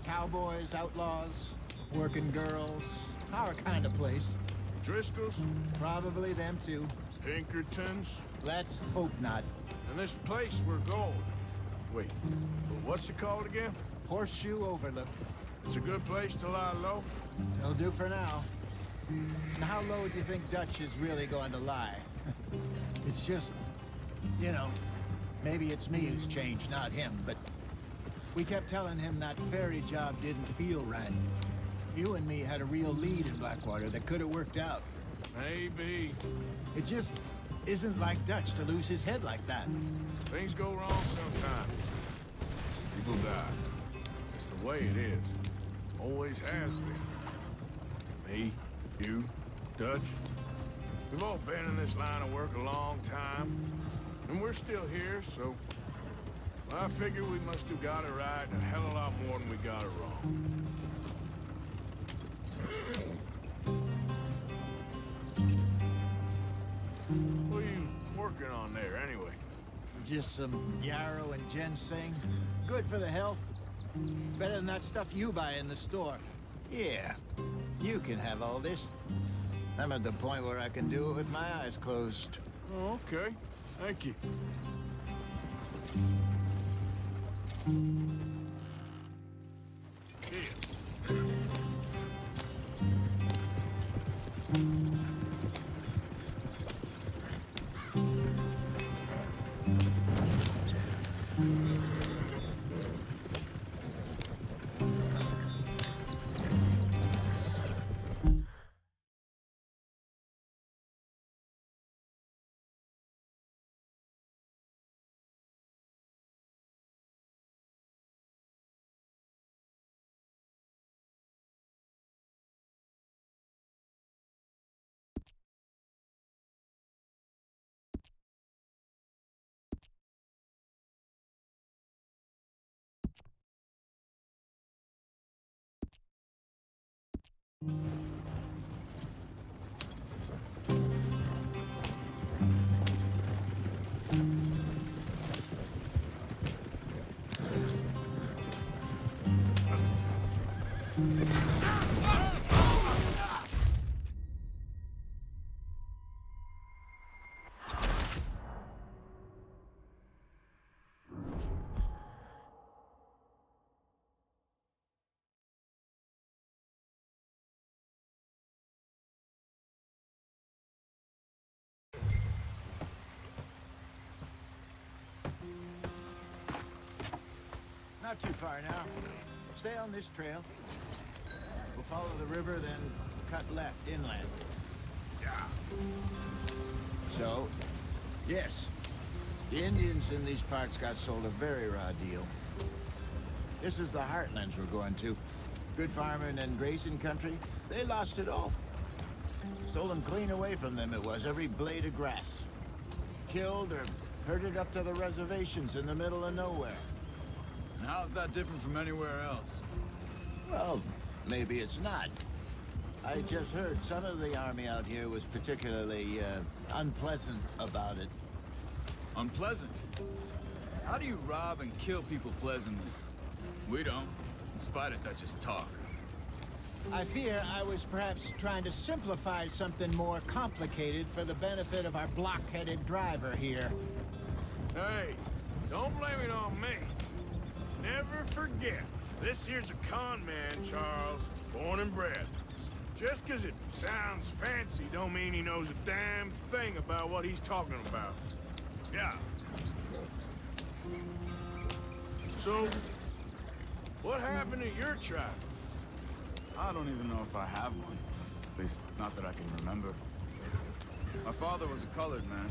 Cowboys, outlaws, working girls, our kind of place. Driscoll's? Probably them too. Pinkertons? Let's hope not. And this place we're going. Wait, what's it called again? Horseshoe Overlook. It's a good place to lie low? It'll do for now. And how low do you think Dutch is really going to lie? It's just, you know, maybe it's me who's changed, not him, but we kept telling him that ferry job didn't feel right. You and me had a real lead in Blackwater that could have worked out. Maybe. It just isn't like Dutch to lose his head like that. Things go wrong sometimes. People die. It's the way it is. Always has been. Me, you, Dutch. We've all been in this line of work a long time. And we're still here, so... I figure we must have got it right a hell of a lot more than we got it wrong. What are you working on there, anyway? Just some yarrow and ginseng. Good for the health. Better than that stuff you buy in the store. Yeah, you can have all this. I'm at the point where I can do it with my eyes closed. Oh, okay. Thank you. Here. Not too far now. Stay on this trail. We'll follow the river, then cut left inland. Yeah. So, yes, the Indians in these parts got sold a very raw deal. This is the heartlands we're going to. Good farming and grazing country, they lost it all. Stolen clean away from them it was, every blade of grass. Killed or herded up to the reservations in the middle of nowhere. And how's that different from anywhere else? Well, maybe it's not. I just heard some of the army out here was particularly, unpleasant about it. Unpleasant? How do you rob and kill people pleasantly? We don't, in spite of Dutch's talk. I fear I was perhaps trying to simplify something more complicated for the benefit of our block-headed driver here. Hey, don't blame it on me. Never forget, this here's a con man, Charles, born and bred. Just 'cause it sounds fancy don't mean he knows a damn thing about what he's talking about. Yeah. So, what happened to your tribe? I don't even know if I have one. At least, not that I can remember. My father was a colored man.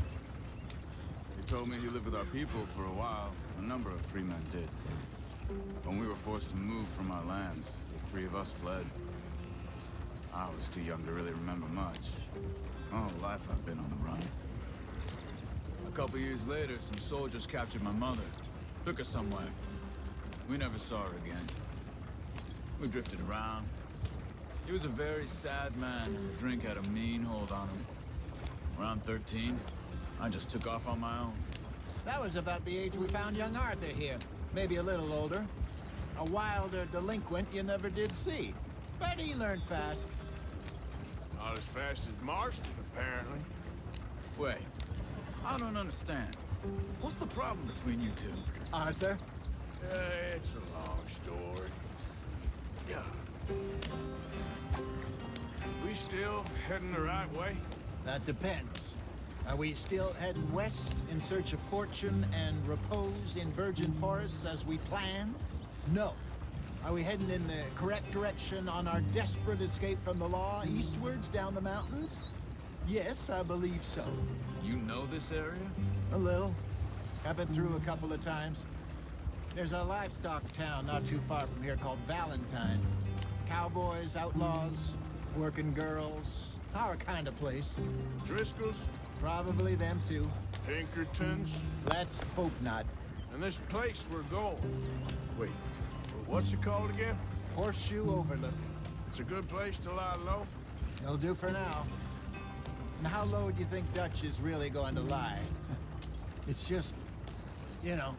He told me he lived with our people for a while. A number of free men did. When we were forced to move from our lands, the three of us fled. I was too young to really remember much. My whole life I've been on the run. A couple years later, some soldiers captured my mother. Took her somewhere. We never saw her again. We drifted around. He was a very sad man. Drink had a mean hold on him. Around 13, I just took off on my own. That was about the age we found young Arthur here. Maybe a little older. A wilder delinquent you never did see. But he learned fast. Not as fast as Marston, apparently. Wait, I don't understand. What's the problem between you two? Arthur? It's a long story. Yeah. We still heading the right way? That depends. Are we still heading west in search of fortune and repose in virgin forests as we planned? No. Are we heading in the correct direction on our desperate escape from the law eastwards down the mountains? Yes, I believe so. You know this area? A little. I've been through a couple of times. There's a livestock town not too far from here called Valentine. Cowboys, outlaws, working girls, our kind of place. Driscoll's? Probably them too. Pinkertons? Let's hope not. And this place we're going. Wait, what's it called again? Horseshoe Overlook. It's a good place to lie low? It'll do for now. And how low do you think Dutch is really going to lie? It's just, you know,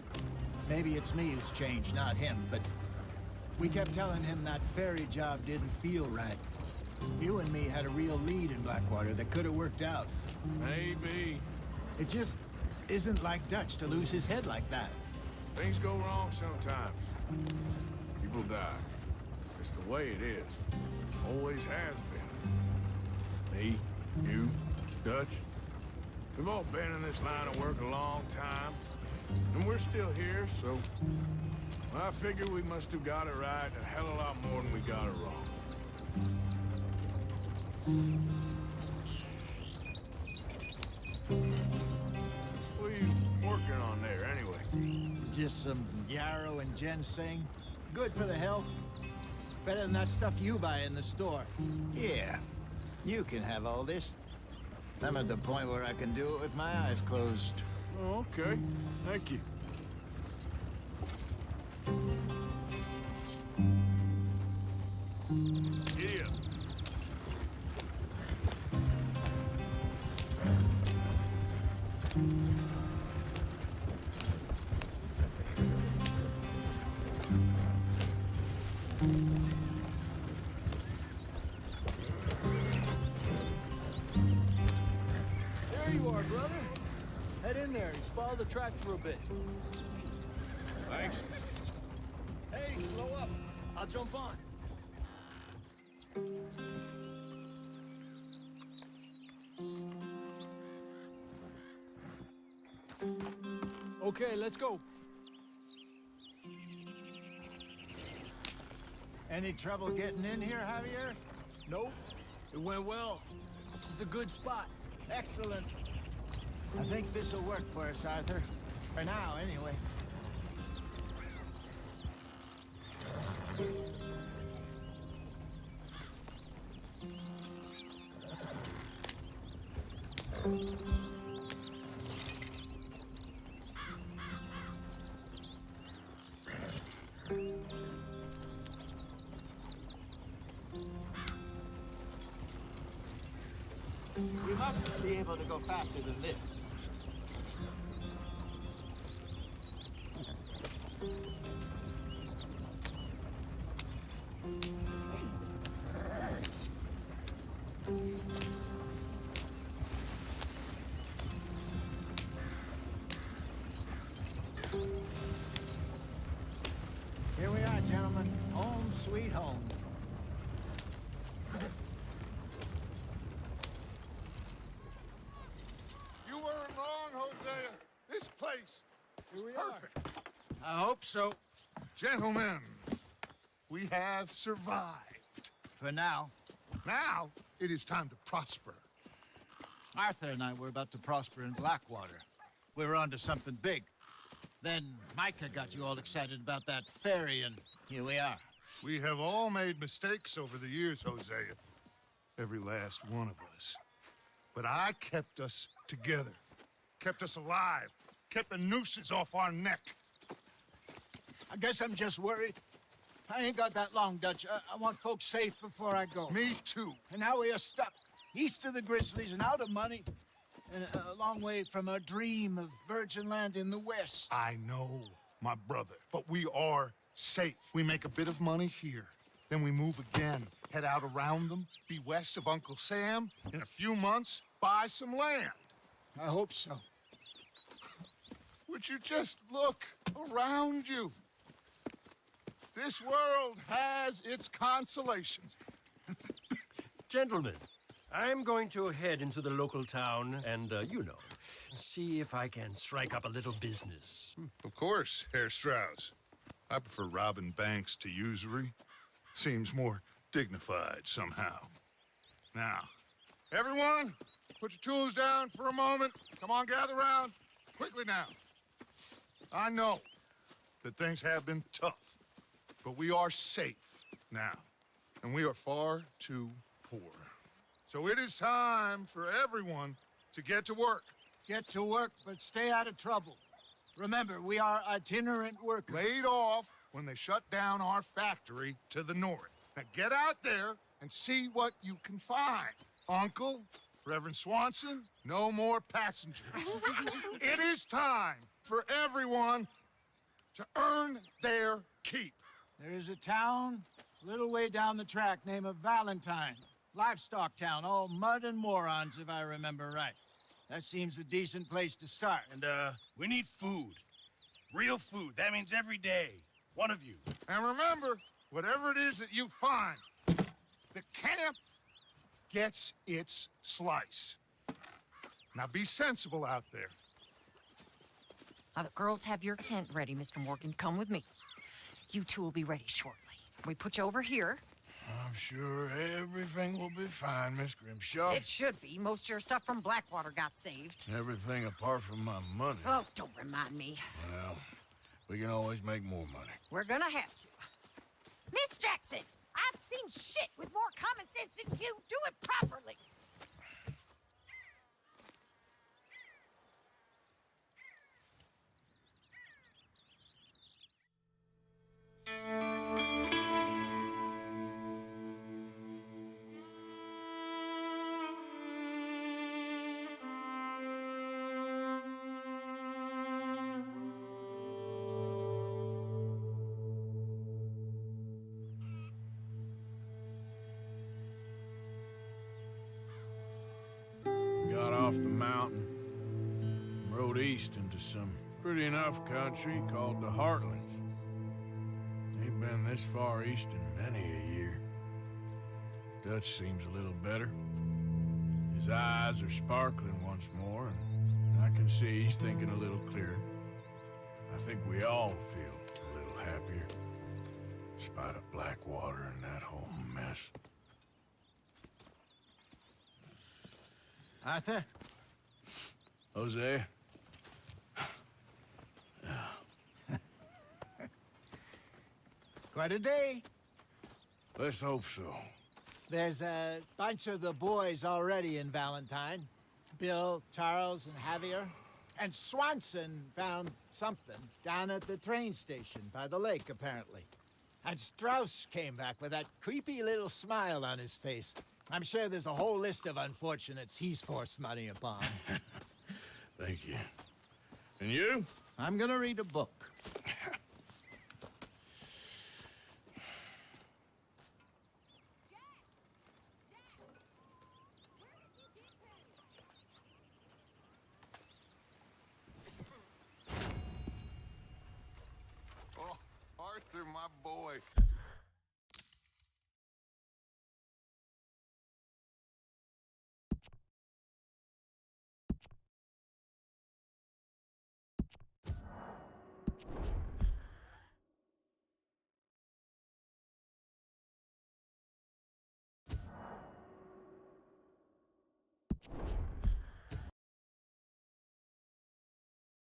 maybe it's me who's changed, not him, but we kept telling him that ferry job didn't feel right. You and me had a real lead in Blackwater that could have worked out. Maybe. It just isn't like Dutch to lose his head like that. Things go wrong sometimes. People die. It's the way it is. Always has been. Me, you, Dutch. We've all been in this line of work a long time. And we're still here, so... I figure we must have got it right a hell of a lot more than we got it wrong. What are you working on there, anyway? Just some yarrow and ginseng. Good for the health. Better than that stuff you buy in the store. Yeah, you can have all this. I'm at the point where I can do it with my eyes closed. Oh, okay. Thank you. Giddy up. There you are, brother. Head in there and follow the track for a bit. Thanks. Hey, slow up. I'll jump on. Okay, let's go. Any trouble getting in here, Javier? Nope. It went well. This is a good spot. Excellent. I think this'll work for us, Arthur. For now, anyway. We must be able to go faster than this. Here we are, gentlemen. Home sweet home. You weren't wrong, Hosea. This place is perfect. I hope so. Gentlemen, we have survived. For now. Now, it is time to prosper. Arthur and I were about to prosper in Blackwater. We were onto something big. Then Micah got you all excited about that ferry, and here we are. We have all made mistakes over the years, Hosea. every last one of us. But I kept us together, kept us alive, kept the nooses off our neck. I guess I'm just worried. I ain't got that long, Dutch. I want folks safe before I go. Me too. And now we are stuck, east of the Grizzlies and out of money, and a long way from our dream of virgin land in the west. I know, my brother, but we are safe. We make a bit of money here, then we move again, head out around them, be west of Uncle Sam, in a few months, buy some land. I hope so. Would you just look around you? This world has its consolations. Gentlemen, I'm going to head into the local town and, see if I can strike up a little business. Of course, Herr Strauss. I prefer robbing banks to usury. Seems more dignified somehow. Now, everyone, put your tools down for a moment. Come on, gather round. Quickly now. I know that things have been tough, but we are safe now, and we are far too poor. So it is time for everyone to get to work. Get to work, but stay out of trouble. Remember, we are itinerant workers. Laid off when they shut down our factory to the north. Now get out there and see what you can find. Uncle, Reverend Swanson, no more passengers. It is time for everyone to earn their keep. There is a town a little way down the track named Valentine. Livestock town, all mud and morons, if I remember right. That seems a decent place to start. And, we need food. Real food. That means every day. One of you. And remember, whatever it is that you find, the camp gets its slice. Now be sensible out there. Now, the girls have your tent ready, Mr. Morgan. Come with me. You two will be ready shortly. We put you over here. I'm sure everything will be fine, Miss Grimshaw. It should be. Most of your stuff from Blackwater got saved. Everything apart from my money. Oh, don't remind me. Well, we can always make more money. We're gonna have to. Miss Jackson, I've seen shit with more common sense than you. Do it properly. Got off the mountain, rode east into some pretty enough country called the Heartlands. Ain't been this far east in many a year. Dutch seems a little better. His eyes are sparkling once more, and I can see he's thinking a little clearer. I think we all feel a little happier, in spite of Blackwater and that whole mess. Arthur? Jose? Quite a day. Let's hope so. There's a bunch of the boys already in Valentine. Bill, Charles, and Javier. And Swanson found something down at the train station by the lake, apparently. And Strauss came back with that creepy little smile on his face. I'm sure there's a whole list of unfortunates he's forced money upon. Thank you. And you? I'm gonna read a book. Oh, Arthur, my boy.